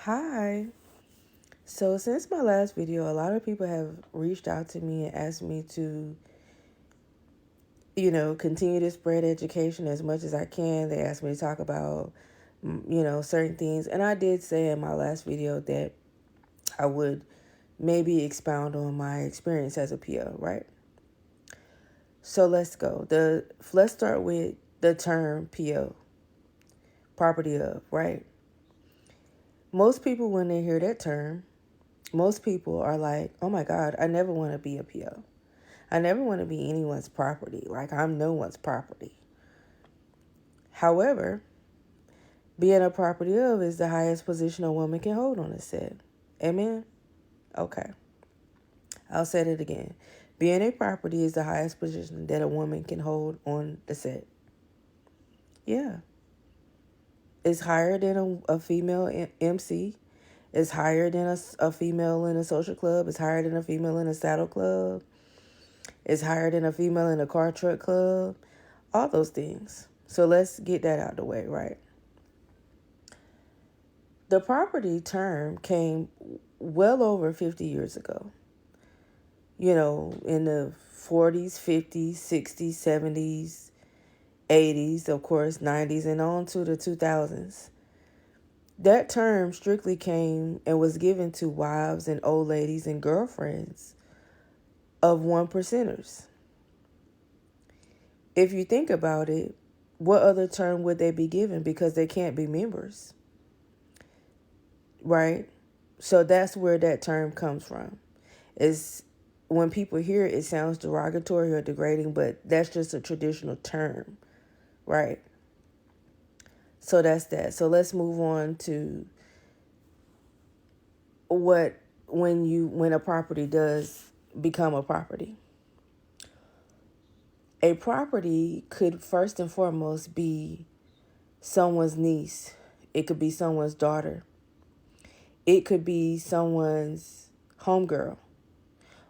Hi. So since my last video, a lot of people have reached out to me and asked me to, continue to spread education as much as I can. They asked me to talk about, certain things. And I did say in my last video that I would maybe expound on my experience as a PO, right? So let's go. Let's start with the term PO, property of, right? Most people, when they hear that term, most people are like, oh my God, I never want to be a PO. I never want to be anyone's property. Like, I'm no one's property. However, being a property of is the highest position a woman can hold on a set. Amen? Okay. I'll say it again. Being a property is the highest position that a woman can hold on the set. Yeah. It's higher than a female MC. It's higher than a female in a social club. It's higher than a female in a saddle club. It's higher than a female in a car truck club. All those things. So let's get that out of the way, right? The property term came well over 50 years ago. In the 40s, 50s, 60s, 70s, 80s, of course, 90s, and on to the 2000s. That term strictly came and was given to wives and old ladies and girlfriends of one percenters. If you think about it, what other term would they be given? Because they can't be members, right? So that's where that term comes from. Is when people hear it, it sounds derogatory or degrading, but that's just a traditional term, right? So that's that. So let's move on to when a property does become a property. A property could first and foremost be someone's niece. It could be someone's daughter. It could be someone's homegirl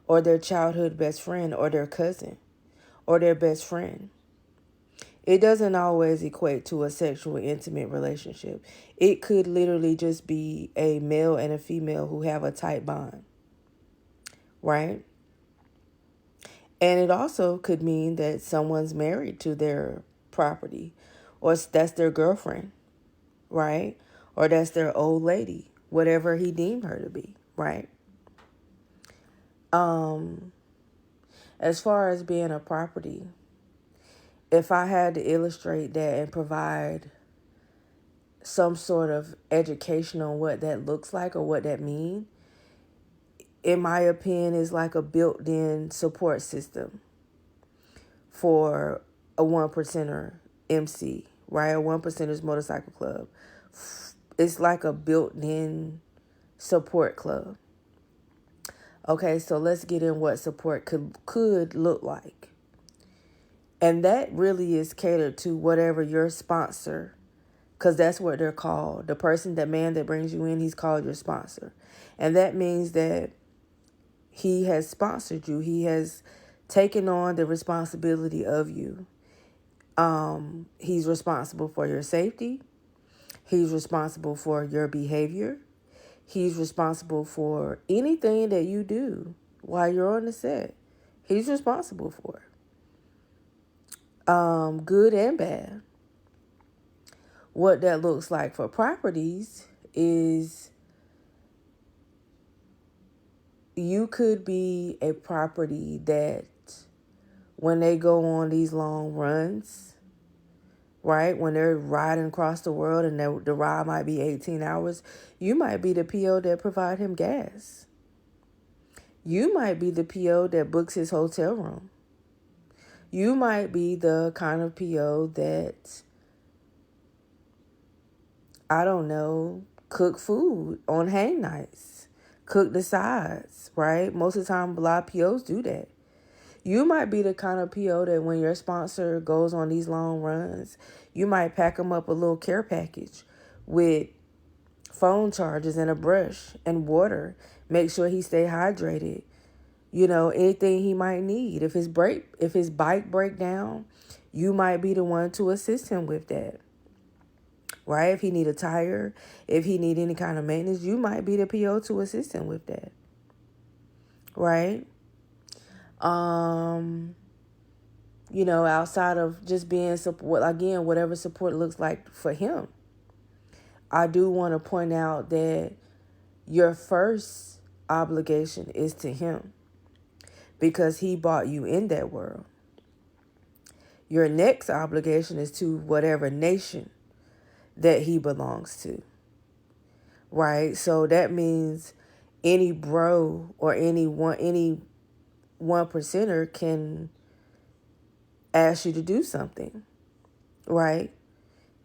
or their childhood best friend or their cousin or their best friend. It doesn't always equate to a sexual intimate relationship. It could literally just be a male and a female who have a tight bond, right? And it also could mean that someone's married to their property, or that's their girlfriend, right? Or that's their old lady, whatever he deemed her to be, right? As far as being a property, if I had to illustrate that and provide some sort of education on what that looks like or what that means, in my opinion, is like a built-in support system for a one percenter MC, right? A one percenters motorcycle club. It's like a built-in support club. Okay, so let's get in what support could look like. And that really is catered to whatever your sponsor, because that's what they're called. The man that brings you in, he's called your sponsor. And that means that he has sponsored you. He has taken on the responsibility of you. He's responsible for your safety. He's responsible for your behavior. He's responsible for anything that you do while you're on the set. He's responsible for it. Good and bad. What that looks like for properties is you could be a property that when they go on these long runs, right, when they're riding across the world and the ride might be 18 hours, you might be the PO that provide him gas. You might be the PO that books his hotel room. You might be the kind of PO that, I don't know, cook food on hang nights, cook the sides, right? Most of the time, a lot of POs do that. You might be the kind of PO that when your sponsor goes on these long runs, you might pack them up a little care package with phone chargers and a brush and water. Make sure he stay hydrated. Anything he might need. If his bike break down, you might be the one to assist him with that. right? If he need a tire, if he need any kind of maintenance, you might be the PO to assist him with that, right? Um, outside of just being support, again, whatever support looks like for him. I do want to point out that your first obligation is to him because he brought you in that world. Your next obligation is to whatever nation that he belongs to, right? So that means any bro or any one percenter can ask you to do something, right?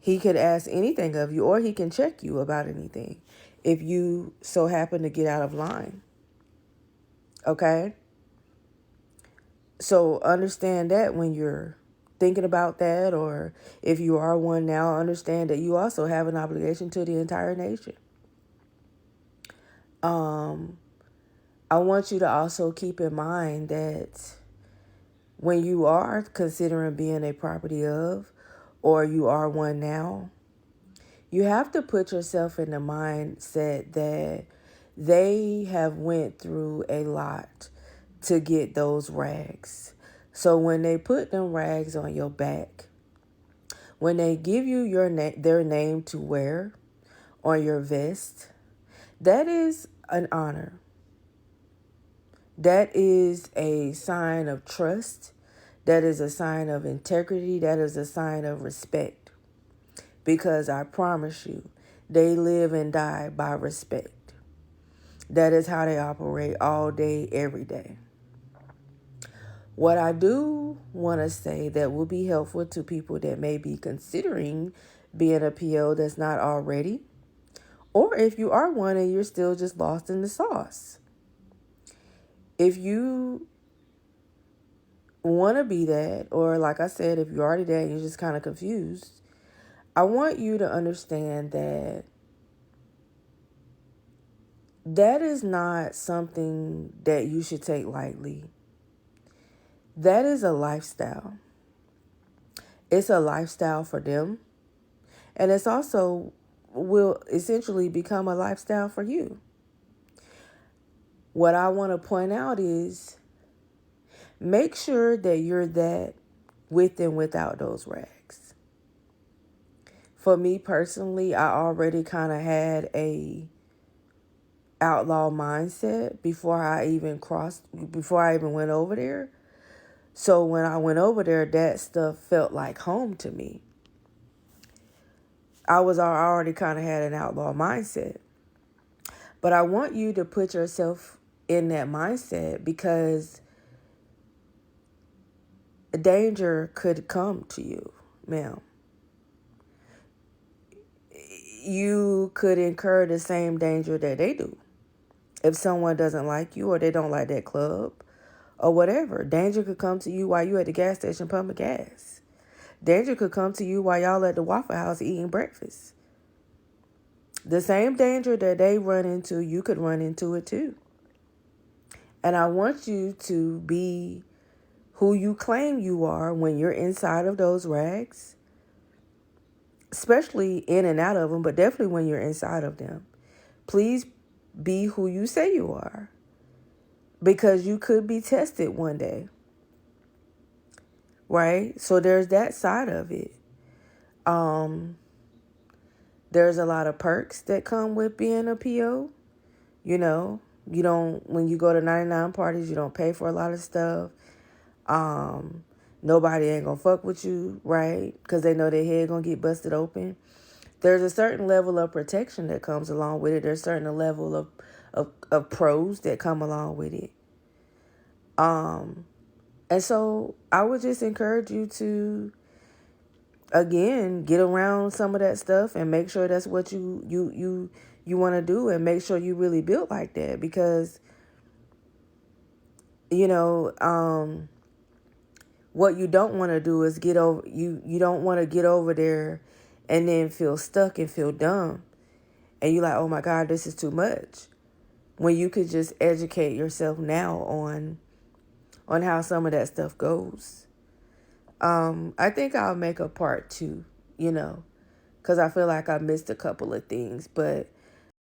He could ask anything of you, or he can check you about anything if you so happen to get out of line. Okay? So understand that when you're thinking about that, or if you are one now, understand that you also have an obligation to the entire nation. I want you to also keep in mind that when you are considering being a property of, or you are one now, you have to put yourself in the mindset that they have went through a lot to get those rags. So when they put them rags on your back, when they give you their name to wear on your vest, that is an honor. That is a sign of trust. That is a sign of integrity. That is a sign of respect. Because I promise you, they live and die by respect. That is how they operate all day, every day. What I do want to say that will be helpful to people that may be considering being a PO that's not already, or if you are one and you're still just lost in the sauce. If you want to be that, or like I said, if you're already there and you're just kind of confused, I want you to understand that that is not something that you should take lightly. That is a lifestyle. It's a lifestyle for them. And it's also will essentially become a lifestyle for you. What I want to point out is make sure that you're that with and without those rags. For me personally, I already kind of had a outlaw mindset before I even went over there. So when I went over there, that stuff felt like home to me. I already kind of had an outlaw mindset. But I want you to put yourself in that mindset because danger could come to you, ma'am. You could incur the same danger that they do. If someone doesn't like you or they don't like that club or whatever, danger could come to you while you at the gas station pumping gas. Danger could come to you while y'all at the Waffle House eating breakfast. The same danger that they run into, you could run into it too. And I want you to be who you claim you are when you're inside of those rags, especially in and out of them, but definitely when you're inside of them. Please be who you say you are, because you could be tested one day, right? So there's that side of it. There's a lot of perks that come with being a PO. You don't, when you go to 99 parties, you don't pay for a lot of stuff. Nobody ain't gonna fuck with you, right? Because they know their head gonna get busted open. There's a certain level of protection that comes along with it. There's a certain level of pros that come along with it. And so I would just encourage you to, again, get around some of that stuff and make sure that's what you want to do, and make sure you really build like that, because what you don't want to do is you don't want to get over there and then feel stuck and feel dumb, and you're like, oh my God, this is too much, when you could just educate yourself now on how some of that stuff goes. I think I'll make a part 2, because I feel like I missed a couple of things. But